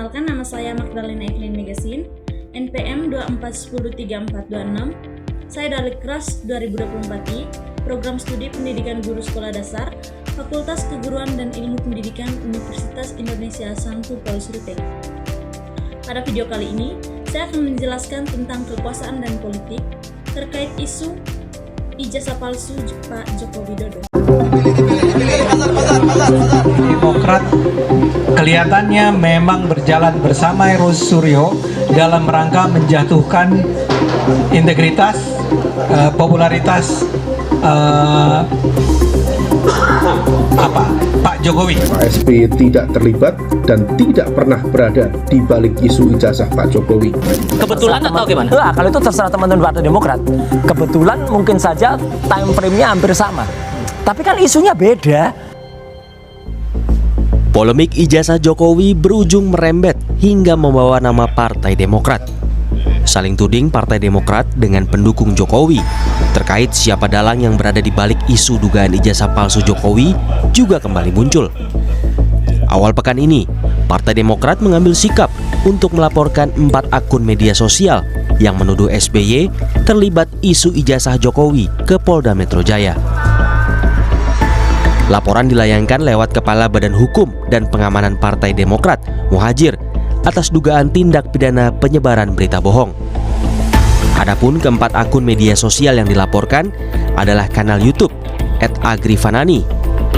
Perkenalkan, nama saya Magdalena Evelyn Megasin, NPM 24103426. Saya dari KRAS 2024I, Program Studi Pendidikan Guru Sekolah Dasar, Fakultas Keguruan dan Ilmu Pendidikan Universitas Indonesia Sangku Paus Ruteng. Pada video kali ini, saya akan menjelaskan tentang kekuasaan dan politik terkait isu ijazah palsu Pak Joko Widodo. Demokrat kelihatannya memang berjalan bersama Roy Suryo dalam rangka menjatuhkan integritas, popularitas Pak Jokowi. Pak SBY tidak terlibat dan tidak pernah berada di balik isu ijazah Pak Jokowi. Kebetulan atau gimana? Nah, kalau itu terserah teman-teman Partai Demokrat. Kebetulan mungkin saja time frame-nya hampir sama. Tapi kan isunya beda. Polemik ijazah Jokowi berujung merembet hingga membawa nama Partai Demokrat. Saling tuding Partai Demokrat dengan pendukung Jokowi terkait siapa dalang yang berada di balik isu dugaan ijazah palsu Jokowi juga kembali muncul. Awal pekan ini, Partai Demokrat mengambil sikap untuk melaporkan 4 akun media sosial yang menuduh SBY terlibat isu ijazah Jokowi ke Polda Metro Jaya. Laporan dilayangkan lewat Kepala Badan Hukum dan Pengamanan Partai Demokrat, Muhajir, atas dugaan tindak pidana penyebaran berita bohong. Adapun keempat akun media sosial yang dilaporkan adalah kanal YouTube @agrifanani,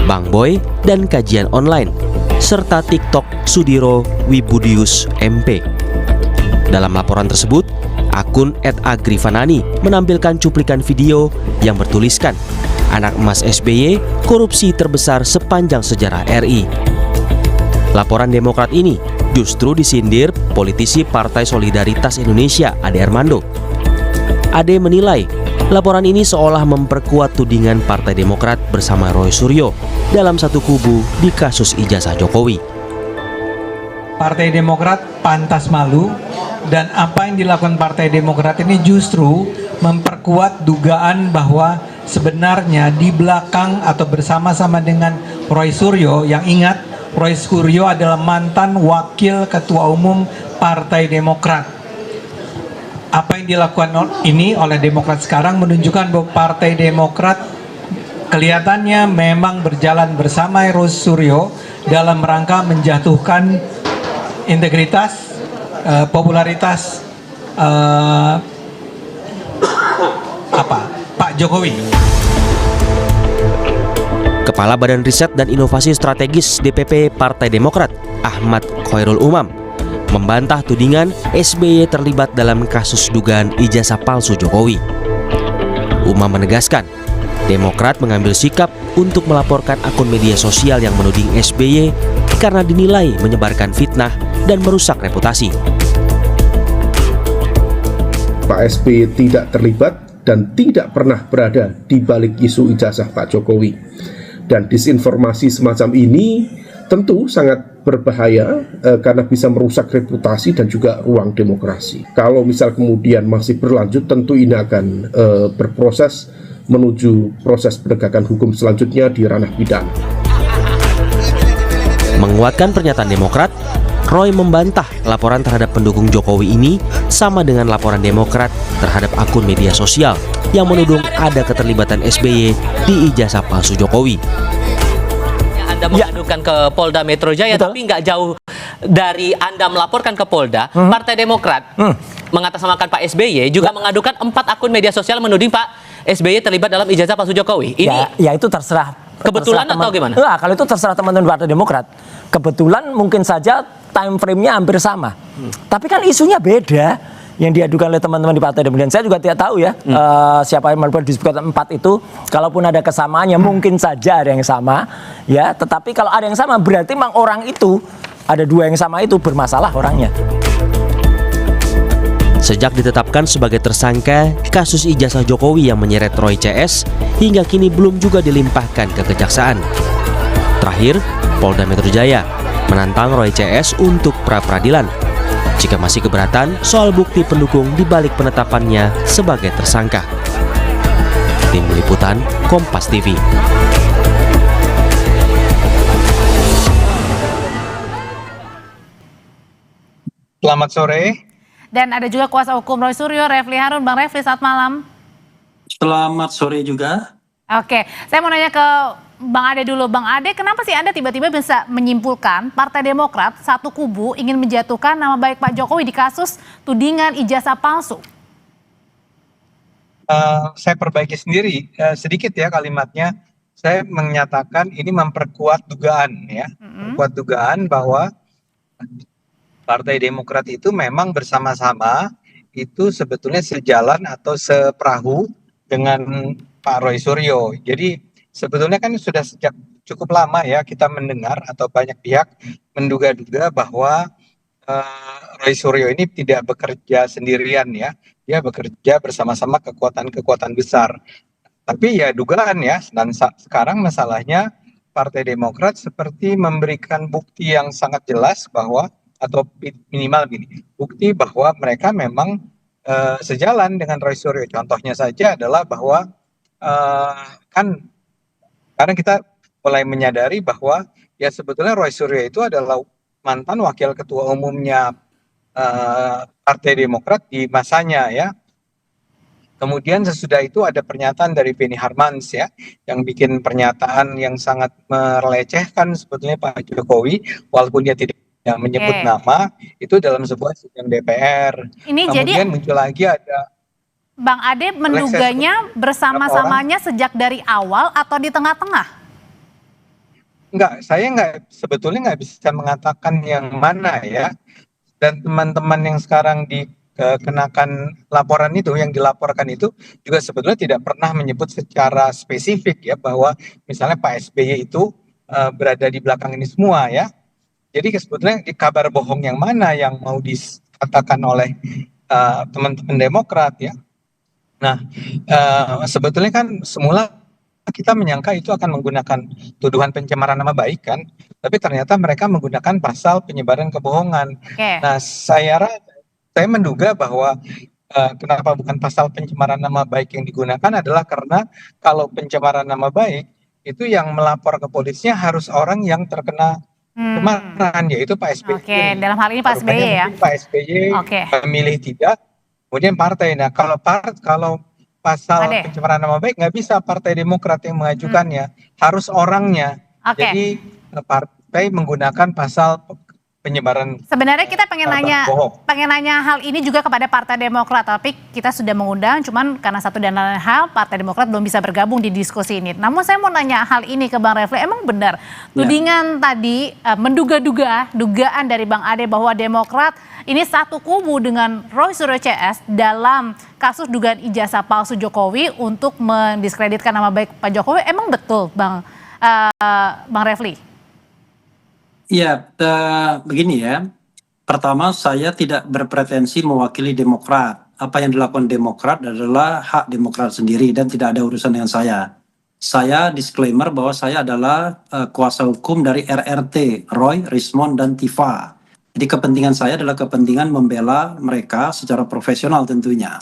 Bang Boy, dan Kajian Online, serta TikTok Sudiro Wibudius MP. Dalam laporan tersebut, akun @agrifanani menampilkan cuplikan video yang bertuliskan "Anak emas SBY, korupsi terbesar sepanjang sejarah RI". Laporan Demokrat ini justru disindir politisi Partai Solidaritas Indonesia, Ade Armando. Ade menilai laporan ini seolah memperkuat tudingan Partai Demokrat bersama Roy Suryo dalam satu kubu di kasus ijazah Jokowi. Partai Demokrat pantas malu, dan apa yang dilakukan Partai Demokrat ini justru memperkuat dugaan bahwa sebenarnya di belakang atau bersama-sama dengan Roy Suryo, yang ingat Roy Suryo adalah mantan wakil ketua umum Partai Demokrat. Apa yang dilakukan ini oleh Demokrat sekarang menunjukkan bahwa Partai Demokrat kelihatannya memang berjalan bersama Roy Suryo dalam rangka menjatuhkan integritas, popularitas Pak Jokowi. Kepala Badan Riset dan Inovasi Strategis DPP Partai Demokrat, Ahmad Khairul Umam, membantah tudingan SBY terlibat dalam kasus dugaan ijazah palsu Jokowi. Umam menegaskan, Demokrat mengambil sikap untuk melaporkan akun media sosial yang menuding SBY karena dinilai menyebarkan fitnah dan merusak reputasi. Pak SBY tidak terlibat dan tidak pernah berada di balik isu ijazah Pak Jokowi. Dan disinformasi semacam ini tentu sangat berbahaya karena bisa merusak reputasi dan juga ruang demokrasi. Kalau misal kemudian masih berlanjut, tentu ini akan berproses menuju proses penegakan hukum selanjutnya di ranah pidana. Menguatkan pernyataan Demokrat, Roy membantah laporan terhadap pendukung Jokowi ini sama dengan laporan Demokrat terhadap akun media sosial yang menuding ada keterlibatan SBY di ijazah palsu Jokowi. Anda mengadukan ke Polda Metro Jaya, tapi nggak jauh dari Anda melaporkan ke Polda, Partai Demokrat mengatasnamakan Pak SBY juga mengadukan 4 akun media sosial menuding Pak SBY terlibat dalam ijazah palsu Jokowi. Ini ya itu terserah. Kebetulan atau gimana? Nah, kalau itu terserah teman-teman Partai Demokrat. Kebetulan mungkin saja time frame-nya hampir sama. Tapi kan isunya beda yang diadukan oleh teman-teman di Partai Demokrat. Saya juga tidak tahu ya siapa yang melakukan disebutkan 4 itu. Kalaupun ada kesamaannya mungkin saja ada yang sama, ya. Tetapi kalau ada yang sama berarti memang orang itu ada 2 yang sama itu bermasalah orangnya. Sejak ditetapkan sebagai tersangka, kasus ijazah Jokowi yang menyeret Roy CS hingga kini belum juga dilimpahkan ke kejaksaan. Terakhir, Polda Metro Jaya menantang Roy CS untuk pra-peradilan jika masih keberatan soal bukti pendukung di balik penetapannya sebagai tersangka. Tim Liputan Kompas TV. Selamat sore. Dan ada juga kuasa hukum Roy Suryo, Refli Harun. Bang Refli, selamat malam. Selamat sore juga. Oke, saya mau nanya ke Bang Ade dulu. Bang Ade, kenapa sih Anda tiba-tiba bisa menyimpulkan Partai Demokrat satu kubu ingin menjatuhkan nama baik Pak Jokowi di kasus tudingan ijazah palsu? Saya perbaiki sendiri sedikit ya kalimatnya. Saya menyatakan ini memperkuat dugaan ya, memperkuat dugaan bahwa Partai Demokrat itu memang bersama-sama itu sebetulnya sejalan atau seperahu dengan Pak Roy Suryo. Jadi sebetulnya kan sudah sejak cukup lama ya kita mendengar atau banyak pihak menduga-duga bahwa Roy Suryo ini tidak bekerja sendirian ya, dia bekerja bersama-sama kekuatan-kekuatan besar. Tapi ya dugaan ya, dan sekarang masalahnya Partai Demokrat seperti memberikan bukti yang sangat jelas bahwa, atau minimal gini, bukti bahwa mereka memang sejalan dengan Roy Suryo. Contohnya saja adalah bahwa kan karena kita mulai menyadari bahwa ya sebetulnya Roy Suryo itu adalah mantan wakil ketua umumnya Partai Demokrat di masanya ya. Kemudian sesudah itu ada pernyataan dari Benny Harmans ya, yang bikin pernyataan yang sangat melecehkan sebetulnya Pak Jokowi, walaupun dia tidak menyebut nama, itu dalam sebuah sidang DPR. Ini Kemudian jadi muncul lagi ada Bang Ade menduganya bersama-samanya sejak dari awal atau di tengah-tengah? Saya sebetulnya nggak bisa mengatakan yang mana ya. Dan teman-teman yang sekarang dikenakan laporan itu, yang dilaporkan itu juga sebetulnya tidak pernah menyebut secara spesifik ya bahwa misalnya Pak SBY itu berada di belakang ini semua ya. Jadi sebetulnya di kabar bohong yang mana yang mau dikatakan oleh teman-teman Demokrat ya. Nah, sebetulnya kan semula kita menyangka itu akan menggunakan tuduhan pencemaran nama baik kan, tapi ternyata mereka menggunakan pasal penyebaran kebohongan. Nah, saya menduga bahwa kenapa bukan pasal pencemaran nama baik yang digunakan adalah karena kalau pencemaran nama baik itu yang melapor ke polisinya harus orang yang terkena pencemaran, yaitu Pak SBY. Oke, dalam hal ini Pak SBY ya. Pak SBY memilih tidak, kemudian partai. Nah, kalau pasal pencemaran nama baik nggak bisa Partai Demokrat yang mengajukannya, harus orangnya. Jadi partai menggunakan pasal penyebaran. Sebenarnya kita pengen nanya hal ini juga kepada Partai Demokrat, tapi kita sudah mengundang, cuman karena satu dan lain hal Partai Demokrat belum bisa bergabung di diskusi ini. Namun saya mau nanya hal ini ke Bang Refli, emang benar tudingan tadi dugaan dari Bang Ade bahwa Demokrat ini satu kubu dengan Roy Suryo CS dalam kasus dugaan ijazah palsu Jokowi untuk mendiskreditkan nama baik Pak Jokowi, emang betul Bang Refli? Ya, begini ya. Pertama, saya tidak berpretensi mewakili Demokrat. Apa yang dilakukan Demokrat adalah hak Demokrat sendiri dan tidak ada urusan dengan saya. Saya disclaimer bahwa saya adalah kuasa hukum dari RRT, Roy, Rismond, dan Tifa. Jadi kepentingan saya adalah kepentingan membela mereka secara profesional tentunya.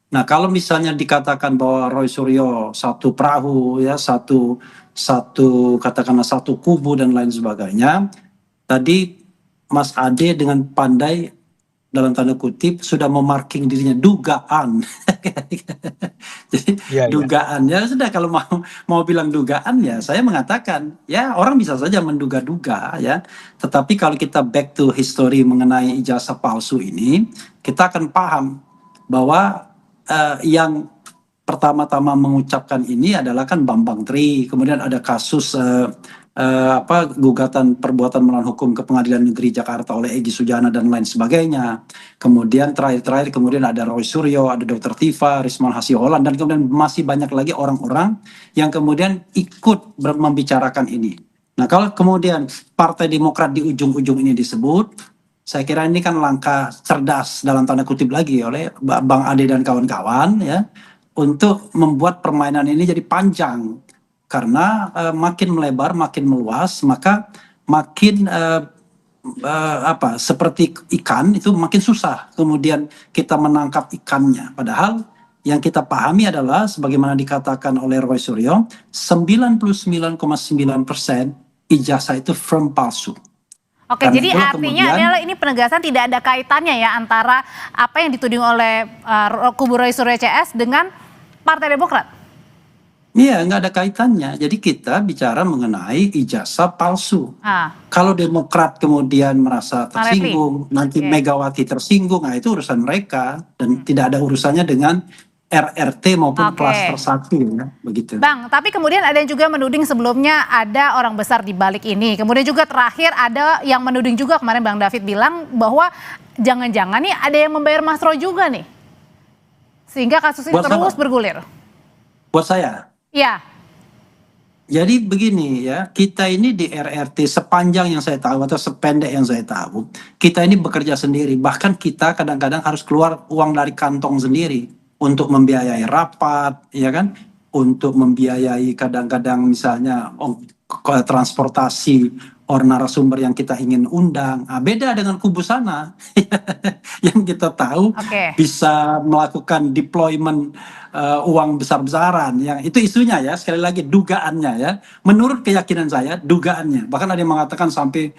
Nah, kalau misalnya dikatakan bahwa Roy Suryo satu perahu, ya katakanlah satu kubu dan lain sebagainya, tadi Mas Ade dengan pandai dalam tanda kutip sudah memarking dirinya dugaan. Jadi dugaannya sudah, kalau mau bilang dugaan ya saya mengatakan ya orang bisa saja menduga-duga ya. Tetapi kalau kita back to history mengenai ijazah palsu ini, kita akan paham bahwa yang pertama-tama mengucapkan ini adalah kan Bambang Tri, kemudian ada kasus gugatan perbuatan melawan hukum ke Pengadilan Negeri Jakarta oleh Egy Sujana dan lain sebagainya. Kemudian terakhir kemudian ada Roy Suryo, ada Dr. Tifa, Rismond Hasiholahan, dan kemudian masih banyak lagi orang-orang yang kemudian ikut membicarakan ini. Nah, kalau kemudian Partai Demokrat di ujung-ujung ini disebut, saya kira ini kan langkah cerdas dalam tanda kutip lagi oleh Bang Ade dan kawan-kawan ya, untuk membuat permainan ini jadi panjang. Karena makin melebar, makin meluas, maka makin seperti ikan itu makin susah kemudian kita menangkap ikannya. Padahal yang kita pahami adalah sebagaimana dikatakan oleh Roy Suryo, 99,9% ijazah itu firm palsu. Oke, Karena jadi itulah artinya kemudian- adalah ini penegasan tidak ada kaitannya ya antara apa yang dituding oleh kubu Roy Suryo CS dengan Partai Demokrat. Iya, nggak ada kaitannya. Jadi kita bicara mengenai ijazah palsu. Ah, Kalau Demokrat kemudian merasa Bang Refli. tersinggung, nanti Oke. Megawati tersinggung, nah itu urusan mereka dan tidak ada urusannya dengan RRT maupun Oke. klaster 1 ya, begitu. Bang, tapi kemudian ada yang juga menuding sebelumnya ada orang besar di balik ini. Kemudian juga terakhir ada yang menuding juga kemarin Bang David bilang bahwa jangan-jangan nih ada yang membayar Mas Roy juga nih. Sehingga kasus ini Buat terus siapa? bergulir. Buat saya, Ya, jadi begini ya, kita ini di RRT sepanjang yang saya tahu atau sependek yang saya tahu, kita ini bekerja sendiri. Bahkan kita kadang-kadang harus keluar uang dari kantong sendiri untuk membiayai rapat, ya kan? Untuk membiayai kadang-kadang misalnya transportasi orang narasumber yang kita ingin undang. Nah, beda dengan kubu sana yang kita tahu Oke. bisa melakukan deployment uang besar-besaran. Yang itu isunya ya, sekali lagi dugaannya ya. Menurut keyakinan saya dugaannya. Bahkan ada yang mengatakan sampai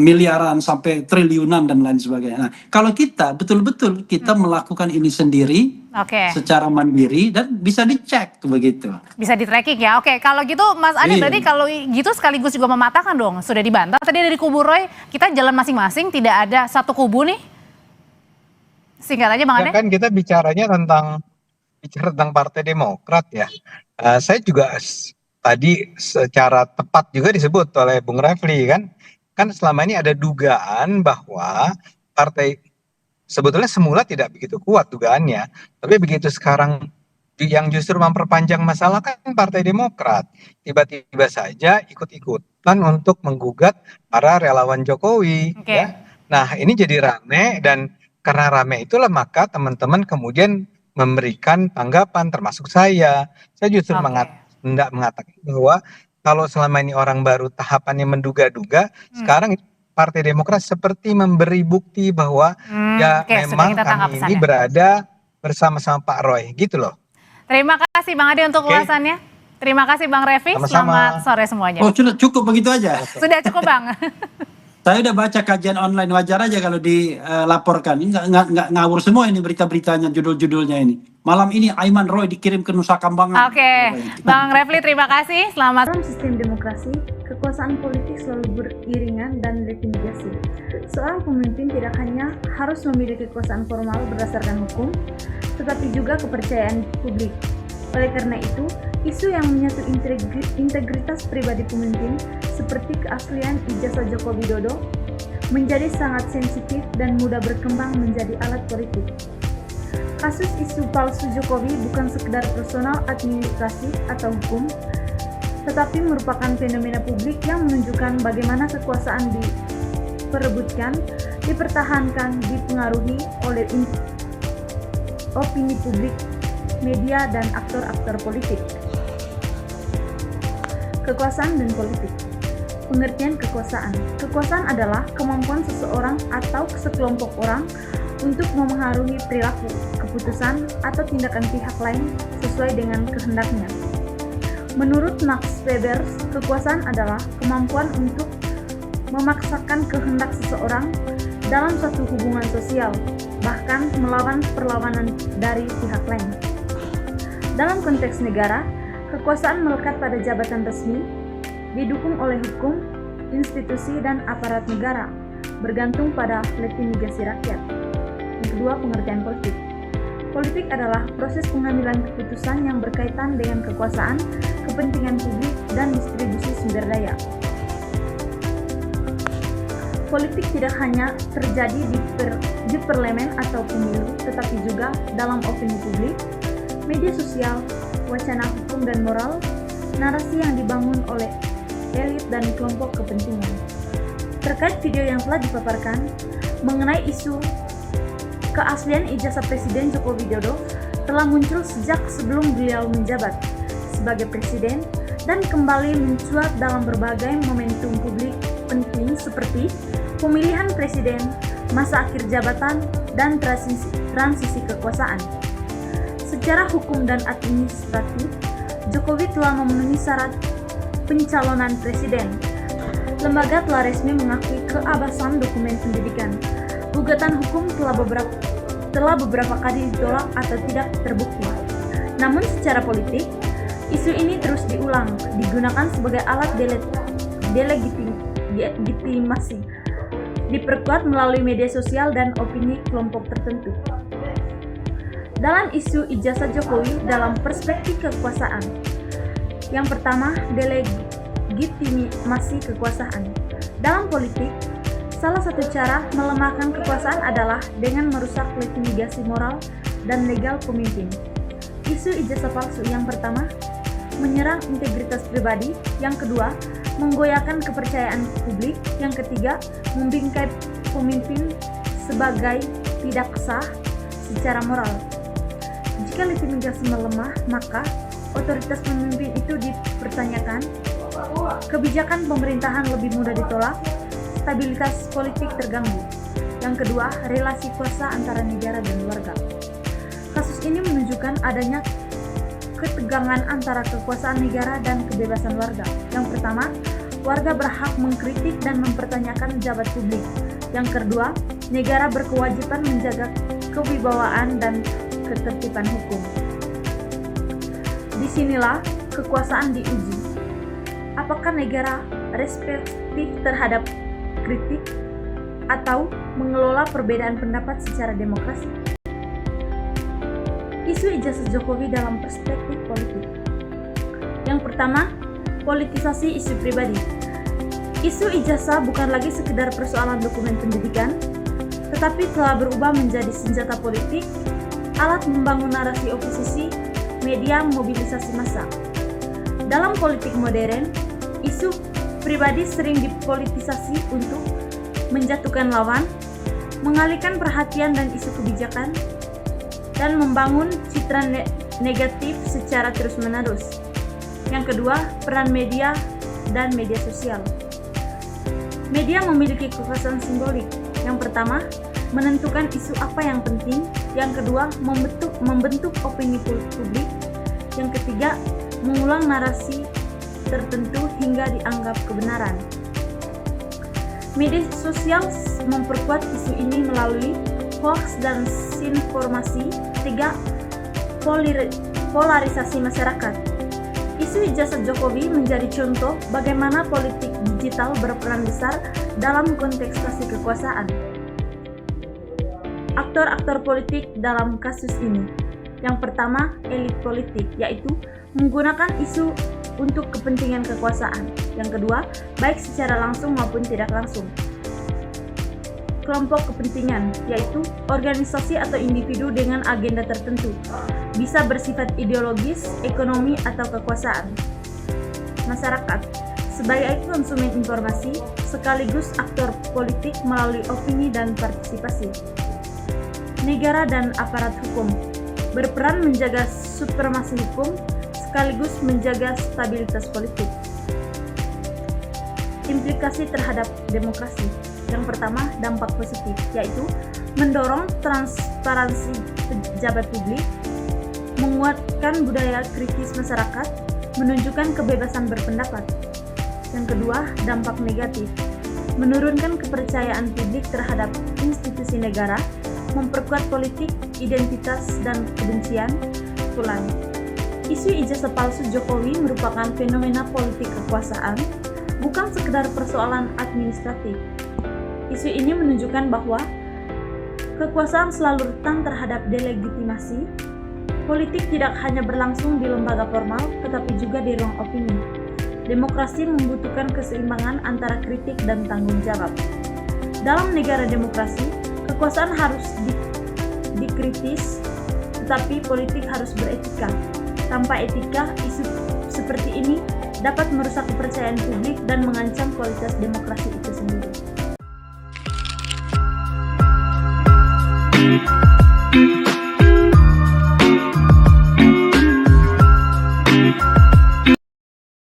miliaran, sampai triliunan dan lain sebagainya. Nah, kalau kita betul-betul kita melakukan ini sendiri oke. secara mandiri dan bisa dicek begitu. Bisa di tracking ya. Oke, kalau gitu Mas Ade Iya. berarti kalau gitu sekaligus juga mematahkan dong. Sudah dibantah tadi dari kubu Roy, kita jalan masing-masing, tidak ada satu kubu nih. Singkat aja Bang Ade. Ya kan kita bicara tentang Partai Demokrat ya. Saya juga tadi secara tepat juga disebut oleh Bung Refli kan selama ini ada dugaan bahwa partai sebetulnya semula tidak begitu kuat dugaannya, tapi begitu sekarang yang justru memperpanjang masalah kan Partai Demokrat tiba-tiba saja ikut-ikutan untuk menggugat para relawan Jokowi Oke. ya. Nah, ini jadi rame dan karena rame itulah maka teman-teman kemudian memberikan tanggapan termasuk saya. Saya justru Oke. hendak mengatakan bahwa kalau selama ini orang baru tahapannya menduga-duga, sekarang Partai Demokrat seperti memberi bukti bahwa ya oke, sudah memang kita tangkap kami ini pesannya. berada bersama-sama Pak Roy, gitu loh. Terima kasih Bang Ade untuk Oke. ulasannya. Terima kasih Bang Refli. Sama-sama. Selamat sore semuanya. Oh, sudah cukup begitu aja. Sudah cukup Bang. Saya udah baca kajian online, wajar aja kalau dilaporkan. Ini nggak ngawur semua ini berita-beritanya, judul-judulnya ini. Malam ini Aiman Roy dikirim ke Nusa Kambangan. Oke, Bang Refli terima kasih. Selamat. Dalam sistem demokrasi, kekuasaan politik selalu beriringan dan diintimidasi. Seorang pemimpin tidak hanya harus memiliki kekuasaan formal berdasarkan hukum, tetapi juga kepercayaan publik. Oleh karena itu, isu yang menyatu integritas pribadi pemimpin seperti keaslian ijazah Joko Widodo menjadi sangat sensitif dan mudah berkembang menjadi alat politik. Kasus isu palsu Jokowi bukan sekedar personal administrasi atau hukum, tetapi merupakan fenomena publik yang menunjukkan bagaimana kekuasaan diperebutkan, dipertahankan, dipengaruhi oleh opini publik, media, dan aktor-aktor politik. Kekuasaan dan politik. Pengertian kekuasaan. Kekuasaan adalah kemampuan seseorang atau sekelompok orang untuk memengaruhi perilaku, keputusan, atau tindakan pihak lain sesuai dengan kehendaknya. Menurut Max Weber, kekuasaan adalah kemampuan untuk memaksakan kehendak seseorang dalam suatu hubungan sosial, bahkan melawan perlawanan dari pihak lain. Dalam konteks negara, kekuasaan melekat pada jabatan resmi, didukung oleh hukum, institusi, dan aparat negara, bergantung pada legitimasi rakyat. Yang kedua, pengertian politik. Politik adalah proses pengambilan keputusan yang berkaitan dengan kekuasaan, kepentingan publik, dan distribusi sumber daya. Politik tidak hanya terjadi di parlemen atau pemilu, tetapi juga dalam opini publik, media sosial, wacana hukum dan moral, narasi yang dibangun oleh elit dan kelompok kepentingan. Terkait video yang telah dipaparkan mengenai isu keaslian ijazah Presiden Joko Widodo telah muncul sejak sebelum beliau menjabat sebagai presiden dan kembali mencuat dalam berbagai momentum publik penting seperti pemilihan presiden, masa akhir jabatan, dan transisi kekuasaan. Secara hukum dan administratif, Jokowi telah memenuhi syarat pencalonan presiden. Lembaga telah resmi mengakui keabsahan dokumen pendidikan. Gugatan hukum telah beberapa kali ditolak atau tidak terbukti. Namun secara politik, isu ini terus diulang, digunakan sebagai alat delegitimasi, diperkuat melalui media sosial dan opini kelompok tertentu. Dalam isu ijazah Jokowi dalam perspektif kekuasaan, yang pertama, delegitimasi kekuasaan. Dalam politik, salah satu cara melemahkan kekuasaan adalah dengan merusak legitimasi moral dan legal pemimpin. Isu ijazah palsu yang pertama, menyerang integritas pribadi. Yang kedua, menggoyahkan kepercayaan publik. Yang ketiga, membingkai pemimpin sebagai tidak sah secara moral. Jika legitimasi melemah, maka otoritas pemimpin itu dipertanyakan, kebijakan pemerintahan lebih mudah ditolak, stabilitas politik terganggu. Yang kedua, relasi kuasa antara negara dan warga. Kasus ini menunjukkan adanya ketegangan antara kekuasaan negara dan kebebasan warga. Yang pertama, warga berhak mengkritik dan mempertanyakan pejabat publik. Yang kedua, negara berkewajiban menjaga kewibawaan dan ketertiban hukum. Disinilah kekuasaan diuji. Apakah negara respektif terhadap kritik atau mengelola perbedaan pendapat secara demokrasi? Isu ijazah Jokowi dalam perspektif politik. Yang pertama, politisasi isu pribadi. Isu ijazah bukan lagi sekedar persoalan dokumen pendidikan, tetapi telah berubah menjadi senjata politik, alat membangun narasi oposisi, media mobilisasi massa. Dalam politik modern, isu pribadi sering dipolitisasi untuk menjatuhkan lawan, mengalihkan perhatian dan isu kebijakan, dan membangun citra negatif secara terus-menerus. Yang kedua, peran media dan media sosial. Media memiliki kekuasaan simbolik. Yang pertama, menentukan isu apa yang penting. Yang kedua, membentuk opini publik. Yang ketiga, mengulang narasi tertentu hingga dianggap kebenaran. Media sosial memperkuat isu ini melalui hoax dan misinformasi. Tiga, polarisasi masyarakat. Isu ijazah Jokowi menjadi contoh bagaimana politik digital berperan besar dalam kontestasi kekuasaan. Aktor-aktor politik dalam kasus ini. Yang pertama, elit politik, yaitu menggunakan isu untuk kepentingan kekuasaan. Yang kedua, baik secara langsung maupun tidak langsung. Kelompok kepentingan, yaitu organisasi atau individu dengan agenda tertentu, bisa bersifat ideologis, ekonomi, atau kekuasaan. Masyarakat, sebagai konsumen informasi, sekaligus aktor politik melalui opini dan partisipasi. Negara dan aparat hukum berperan menjaga supremasi hukum sekaligus menjaga stabilitas politik. Implikasi terhadap demokrasi. Yang pertama, dampak positif, yaitu mendorong transparansi pejabat publik, menguatkan budaya kritis masyarakat, menunjukkan kebebasan berpendapat. Yang kedua, dampak negatif, menurunkan kepercayaan publik terhadap institusi negara, memperkuat politik, identitas, dan kebencian. Tulang. Isu ijazah palsu Jokowi merupakan fenomena politik kekuasaan, bukan sekedar persoalan administratif. Isu ini menunjukkan bahwa kekuasaan selalu rentan terhadap delegitimasi. Politik tidak hanya berlangsung di lembaga formal, tetapi juga di ruang opini. Demokrasi membutuhkan keseimbangan antara kritik dan tanggung jawab. Dalam negara demokrasi, kekuasaan harus dikritis, tetapi politik harus beretika. Tanpa etika, isu seperti ini dapat merusak kepercayaan publik dan mengancam kualitas demokrasi